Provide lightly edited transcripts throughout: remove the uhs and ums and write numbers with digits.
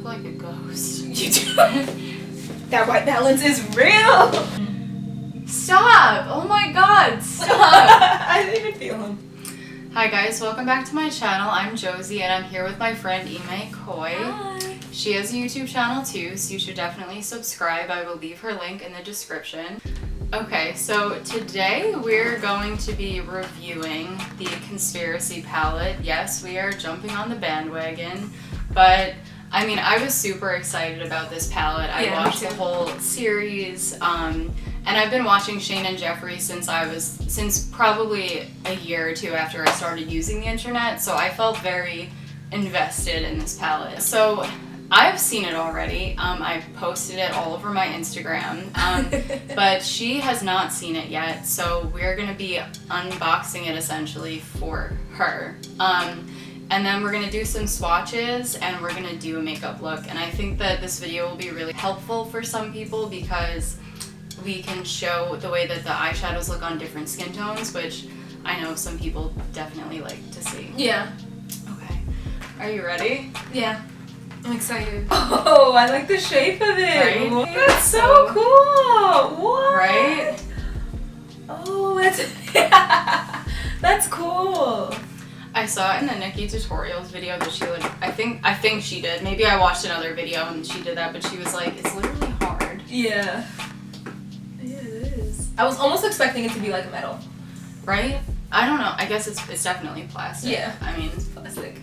look like a ghost. You do. That white balance is real. Stop! Oh my god, stop! I didn't even feel him. Hi guys, welcome back to my channel. I'm Josie and I'm here with my friend Ime Koi. Hi. She has a YouTube channel too, so you should definitely subscribe. I will leave her link in the description. Okay, so today we're going to be reviewing the Conspiracy palette. Yes, we are jumping on the bandwagon, but I mean, I was super excited about this palette. I watched the whole series, and I've been watching Shane and Jeffree since probably a year or two after I started using the internet, so I felt very invested in this palette. So I've seen it already. I've posted it all over my Instagram, but she has not seen it yet, so we're gonna be unboxing it essentially for her. And then we're gonna do some swatches and we're gonna do a makeup look. And I think that this video will be really helpful for some people because we can show the way that the eyeshadows look on different skin tones, which I know some people definitely like to see. Yeah. Okay. Are you ready? Yeah. I'm excited. Oh, I like the shape of it. Right? That's so cool. What? Right? Oh, that's cool. I saw in the Nikki Tutorials video that she would, I think she did. Maybe I watched another video and she did that, but she was like, it's literally hard. Yeah. Yeah, it is. I was almost expecting it to be like metal. Right? I don't know. I guess it's definitely plastic. Yeah. I mean, It's plastic.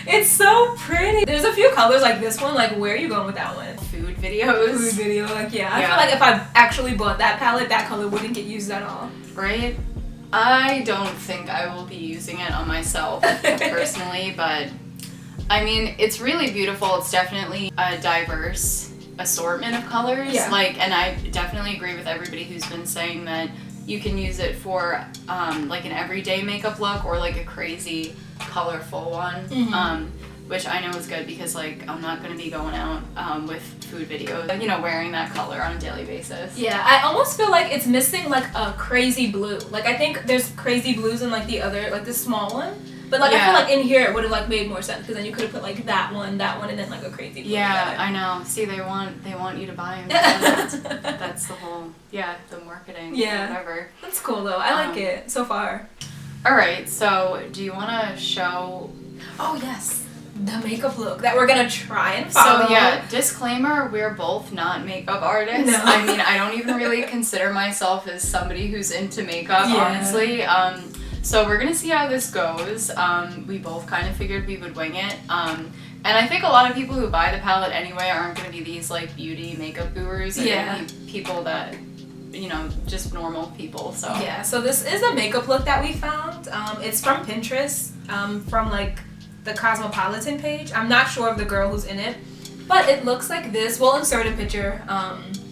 It's so pretty. There's a few colors like this one. Like, where are you going with that one? food videos. Food video. Like, yeah. I feel like if I actually bought that palette, that color wouldn't get used at all. Right? I don't think I will be using it on myself personally, but I mean, it's really beautiful. It's definitely a diverse assortment of colors. Yeah. Like, and I definitely agree with everybody who's been saying that you can use it for like an everyday makeup look or like a crazy colorful one, which I know is good because like I'm not going to be going out with food videos, you know, wearing that color on a daily basis. Yeah, I almost feel like it's missing like a crazy blue. Like, I think there's crazy blues in like the other, like the small one. But like, I feel like in here it would have like made more sense because then you could have put like that one, and then like a crazy blue. Yeah, together. I know. See, they want you to buy them. That's the whole, the marketing. Yeah. Whatever. That's cool though. I like it so far. All right. So, do you want to show? Oh yes, the makeup look that we're gonna try and follow. So yeah, disclaimer: we're both not makeup artists. No. I mean, I don't even really consider myself as somebody who's into makeup, honestly. So we're gonna see how this goes. We both kind of figured we would wing it. And I think a lot of people who buy the palette anyway aren't gonna be these like beauty makeup gurus. They're gonna be people that, you know, just normal people. So yeah. So this is a makeup look that we found. It's from Pinterest. From like the Cosmopolitan page. I'm not sure of the girl who's in it, but it looks like this. We'll insert a picture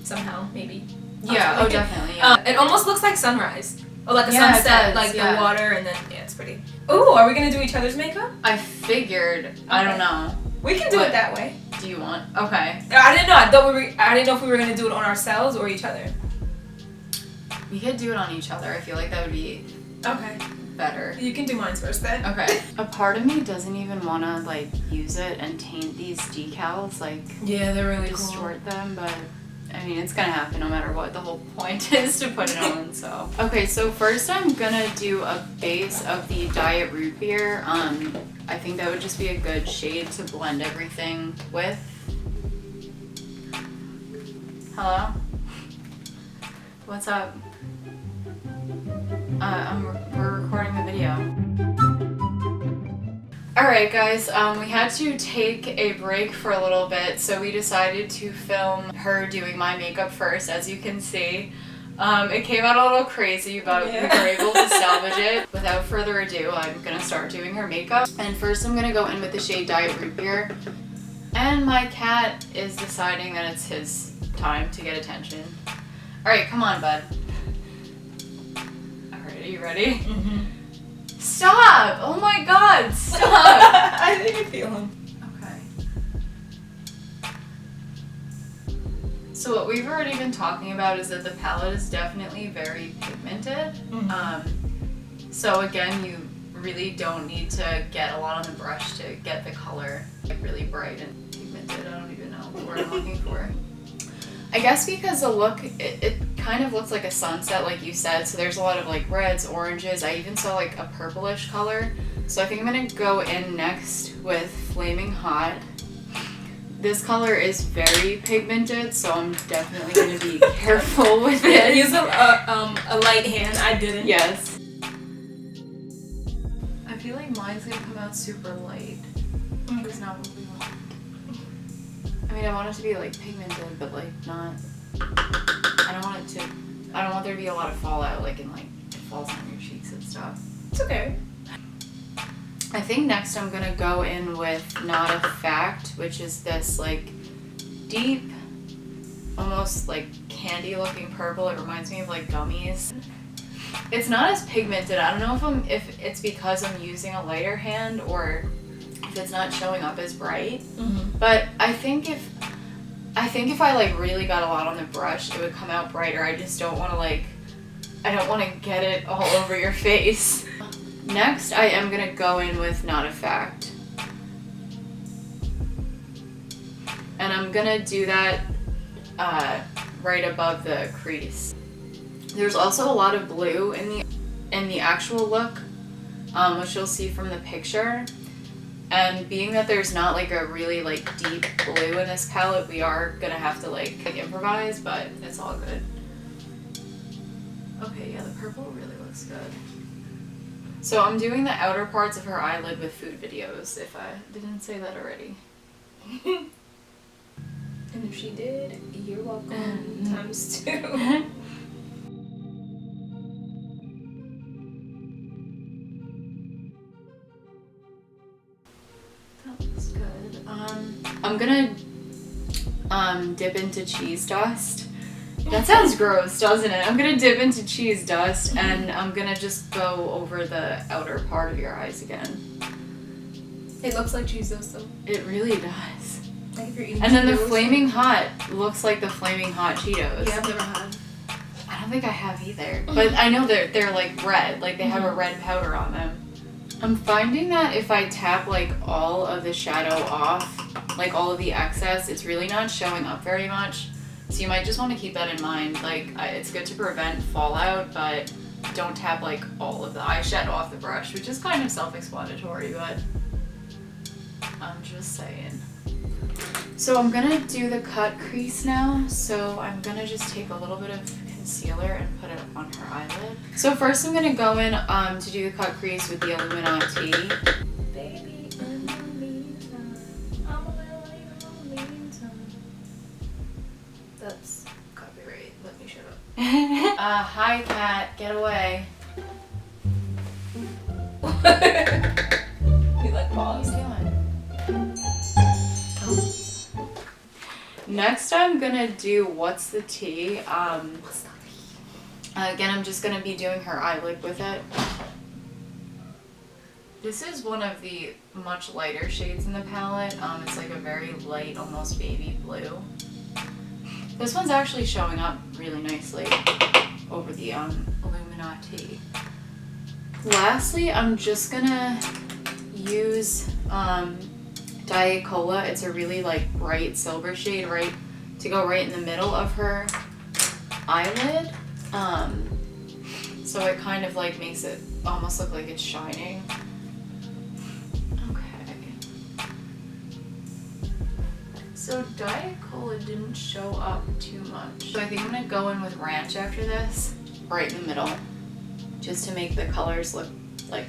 somehow, maybe. Yeah. Oh, definitely. Yeah. It almost looks like sunrise. Or like a sunset, like the water, and then, it's pretty. Ooh, are we gonna do each other's makeup? I figured, I don't know. We can do it that way. Do you want? Okay. I didn't know. I didn't know if we were gonna do it on ourselves or each other. We could do it on each other. I feel like that would be better. You can do mine first then. Okay. A part of me doesn't even want to like use it and taint these decals, like yeah, they're really distort them, but I mean, it's gonna happen no matter what. The whole point is to put it on, so. Okay, so first I'm gonna do a base of the Diet Root Beer. I think that would just be a good shade to blend everything with. Hello? What's up? We're recording the video. Alright guys, we had to take a break for a little bit, so we decided to film her doing my makeup first, as you can see. It came out a little crazy, but we were able to salvage it. Without further ado, I'm gonna start doing her makeup. And first I'm gonna go in with the shade Diet Root Beer. And my cat is deciding that it's his time to get attention. Alright, come on, bud. Alright, are you ready? Mm-hmm. Stop! Oh my god, stop! I didn't even feel him. Okay. So what we've already been talking about is that the palette is definitely very pigmented. So again, you really don't need to get a lot on the brush to get the color like really bright and pigmented. I don't even know what word I'm looking for. I guess because the look, it kind of looks like a sunset like you said, so there's a lot of like reds, oranges. I even saw like a purplish color. So I think I'm gonna go in next with Flaming Hot. This color is very pigmented, so I'm definitely gonna be careful with it. Yeah, use a light hand. I didn't. Yes. I feel like mine's gonna come out super light. It's not what we want. I mean, I want it to be like pigmented, but like not. I don't want there to be a lot of fallout, like in like it falls on your cheeks and stuff. It's okay. I think next I'm gonna go in with Not a Fact, which is this like deep, almost like candy looking purple. It reminds me of like gummies. It's not as pigmented. I don't know if it's because I'm using a lighter hand or if it's not showing up as bright. But I think if I like really got a lot on the brush, it would come out brighter. I just don't want to I don't want to get it all over your face. Next, I am gonna go in with Not a Fact. And I'm gonna do that right above the crease. There's also a lot of blue in the actual look, which you'll see from the picture. And being that there's not like a really like deep blue in this palette, we are gonna have to like improvise, but it's all good. Okay, yeah, the purple really looks good. So I'm doing the outer parts of her eyelid with food videos, if I didn't say that already. And if she did, you're welcome times 2. That looks good. I'm gonna dip into cheese dust. That sounds gross, doesn't it? I'm gonna dip into cheese dust and I'm gonna just go over the outer part of your eyes again. It looks like cheese dust though. It really does. Like if you're eating and then the Cheetos. Flaming Hot looks like the Flaming Hot Cheetos. Yeah, I've never had. I don't think I have either. But I know they're like red, like they have a red powder on them. I'm finding that if I tap like all of the shadow off, like all of the excess, it's really not showing up very much. So you might just want to keep that in mind. Like it's good to prevent fallout, but don't tap like all of the eyeshadow off the brush, which is kind of self-explanatory, but I'm just saying. So I'm gonna do the cut crease now. So I'm gonna just take a little bit of concealer and put it on her eyelid. So first I'm gonna go in to do the cut crease with the Illuminati. Baby, in the meantime, I'm a little late in the meantime. That's copyright. Let me shut up. Hi cat, get away. You like What pause? are you doing? Next I'm gonna do What's the Tea. Again, I'm just gonna be doing her eyelid with it. This is one of the much lighter shades in the palette. It's like a very light, almost baby blue. This one's actually showing up really nicely over the Illuminati. Lastly, I'm just gonna use Diet Cola. It's a really like bright silver shade to go right in the middle of her eyelid. So it kind of like makes it almost look like it's shining. Okay. So Diet Cola didn't show up too much. So I think I'm gonna go in with Ranch after this, right in the middle, just to make the colors look like,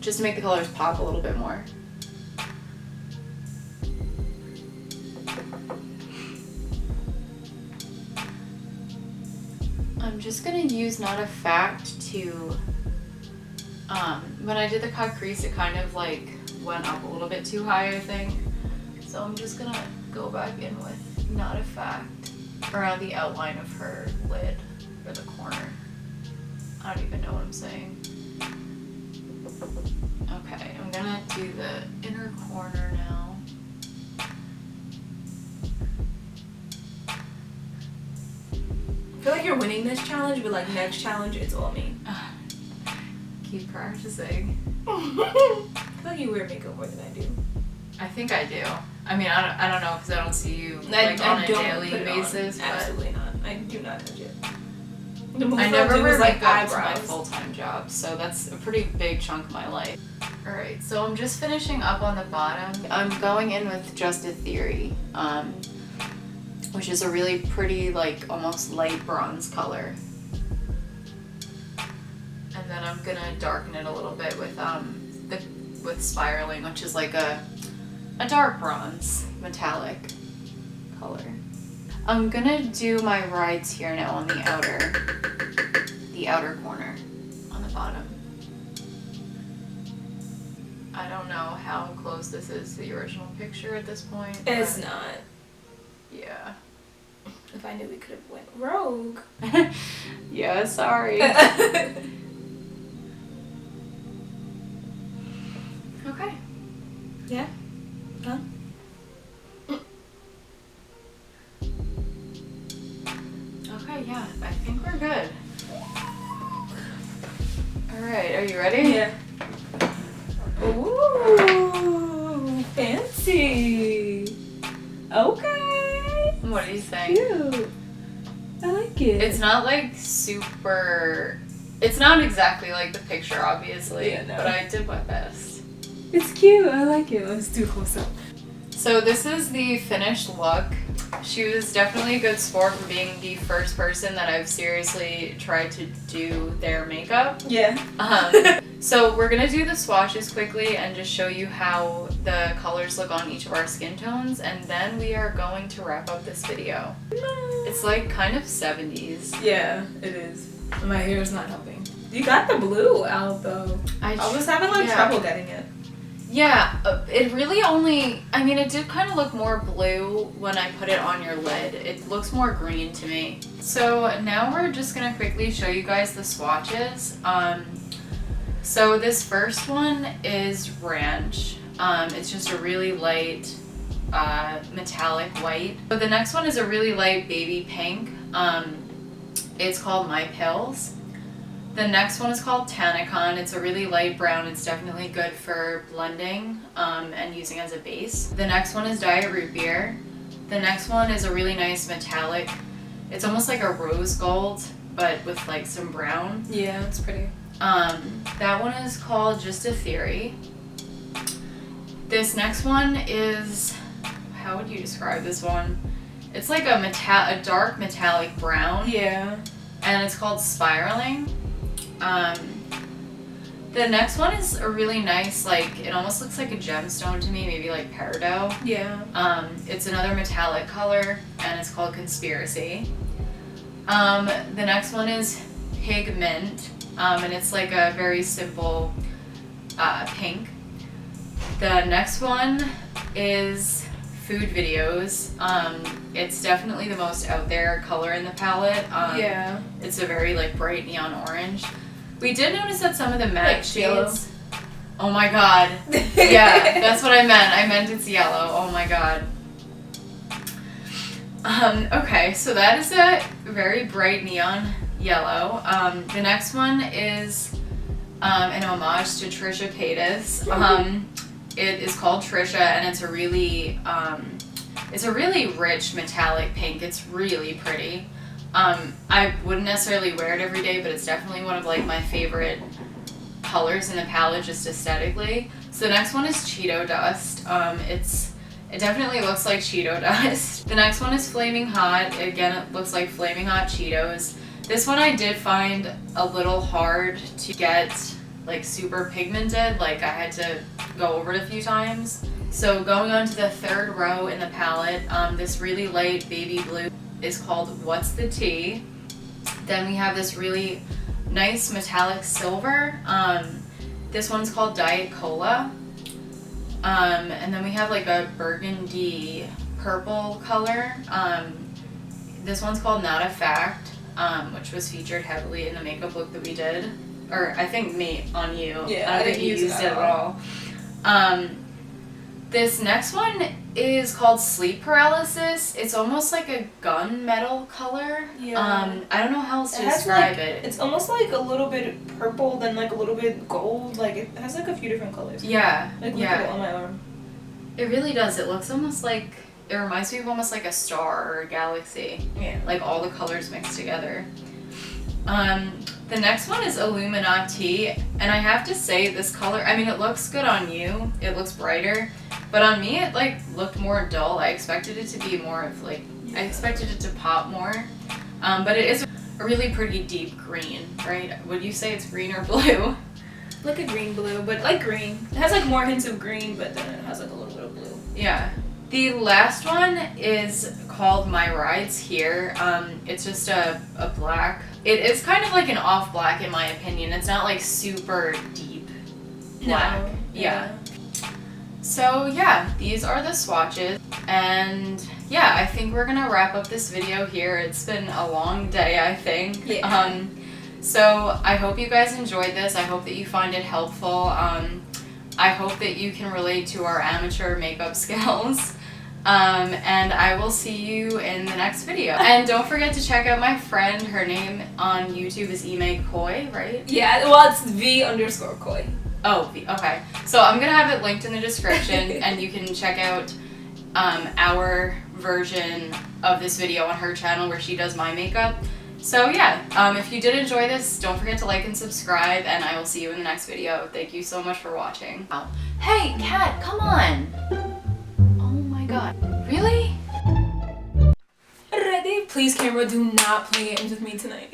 just to make the colors pop a little bit more. I'm just gonna use Not a Fact to, when I did the cut crease, it kind of like went up a little bit too high, I think. So I'm just gonna go back in with Not a Fact around the outline of her lid, or the corner. I don't even know what I'm saying. Okay, I'm gonna do the inner corner now. I feel like you're winning this challenge, but like next challenge, it's all me. Keep practicing. I feel like you wear makeup more than I do. I think I do. I mean, I don't know because I don't see you like on a daily basis. But Absolutely not. I do not touch it. I never wear makeup to my full-time job, so that's a pretty big chunk of my life. Alright, so I'm just finishing up on the bottom. I'm going in with Just a Theory, which is a really pretty, like, almost light bronze color. And then I'm gonna darken it a little bit with Spiraling, which is like a dark bronze metallic color. I'm gonna do my rides here now on the outer corner on the bottom. I don't know how close this is to the original picture at this point. It's not. Yeah. If I knew we could have went rogue. Yeah, sorry. Okay. Yeah? Huh? Okay, yeah, I think we're good. Alright, are you ready? Yeah. Ooh, fancy. Okay. What do you think? Cute. I like it. It's not like super... It's not exactly like the picture, obviously, Yeah, no. but I did my best. It's cute. I like it. Let's do close up. So this is the finished look. She was definitely a good sport for being the first person that I've seriously tried to do their makeup. Yeah. So we're gonna do the swatches quickly and just show you how the colors look on each of our skin tones, and then we are going to wrap up this video. It's like kind of 70s. Yeah, it is. My hair is not helping. You got the blue out though. I was having like trouble getting it. Yeah, it really only, I mean, it did kind of look more blue when I put it on your lid. It looks more green to me. So now we're just going to quickly show you guys the swatches. So this first one is Ranch. It's just a really light metallic white. So the next one is a really light baby pink. It's called My Pills. The next one is called Tannicon. It's a really light brown. It's definitely good for blending and using as a base. The next one is Diet Root Beer. The next one is a really nice metallic. It's almost like a rose gold, but with like some brown. Yeah, it's pretty. That one is called Just a Theory. This next one is, how would you describe this one? It's like a dark metallic brown. Yeah. And it's called Spiraling. The next one is a really nice, like, it almost looks like a gemstone to me, maybe like peridot. Yeah. It's another metallic color, and it's called Conspiracy. The next one is Pigment, and it's like a very simple pink. The next one is Food Videos. It's definitely the most out there color in the palette. Yeah. It's a very like bright neon orange. We did notice that some of the matte like shades. Yellow. Oh my god. Yeah, that's what I meant. I meant it's yellow. Oh my god. Okay, so that is a very bright neon yellow. The next one is an homage to Trisha Paytas. It is called Trisha, and it's a really rich metallic pink. It's really pretty. I wouldn't necessarily wear it every day, but it's definitely one of like my favorite colors in the palette, just aesthetically. So the next one is Cheeto Dust. It definitely looks like Cheeto Dust. The next one is Flaming Hot. Again, it looks like Flaming Hot Cheetos. This one I did find a little hard to get like super pigmented. Like I had to go over it a few times. So going on to the third row in the palette, this really light baby blue is called What's the Tea. Then we have this really nice metallic silver. This one's called Diet Cola. And then we have like a burgundy purple color. This one's called Not a Fact, which was featured heavily in the makeup look that we did. Or I think on you. Yeah, I don't think you used it at all. This next one is called Sleep Paralysis. It's almost like a gunmetal color. Yeah. I don't know how else to describe it. It's almost like a little bit purple, then like a little bit gold. Like it has like a few different colors. Yeah. Like look at it on my arm. It really does. It looks almost like, it reminds me of almost like a star or a galaxy. Yeah. Like all the colors mixed together. The next one is Illuminati, and I have to say this color, I mean, it looks good on you. It looks brighter, but on me it like looked more dull. I expected it to be more of like, I expected it to pop more, but it is a really pretty deep green, right? Would you say it's green or blue? Like a green blue, but like green. It has like more hints of green, but then it has like a little bit of blue. Yeah. The last one is called My Rides Here. It's just a black. It is kind of like an off black in my opinion. It's not like super deep black. No. Yeah. So yeah, these are the swatches. And yeah, I think we're gonna wrap up this video here. It's been a long day, I think. Yeah. So I hope you guys enjoyed this. I hope that you find it helpful. I hope that you can relate to our amateur makeup skills. And I will see you in the next video. And don't forget to check out my friend. Her name on YouTube is Ime Koi, right? Yeah, well it's V_Koi. Oh, okay. So I'm gonna have it linked in the description and you can check out our version of this video on her channel where she does my makeup. So yeah, if you did enjoy this, don't forget to like and subscribe, and I will see you in the next video. Thank you so much for watching. Oh. Hey, cat, come on! Oh my god. Really? Ready? Please, camera, do not play games with me tonight.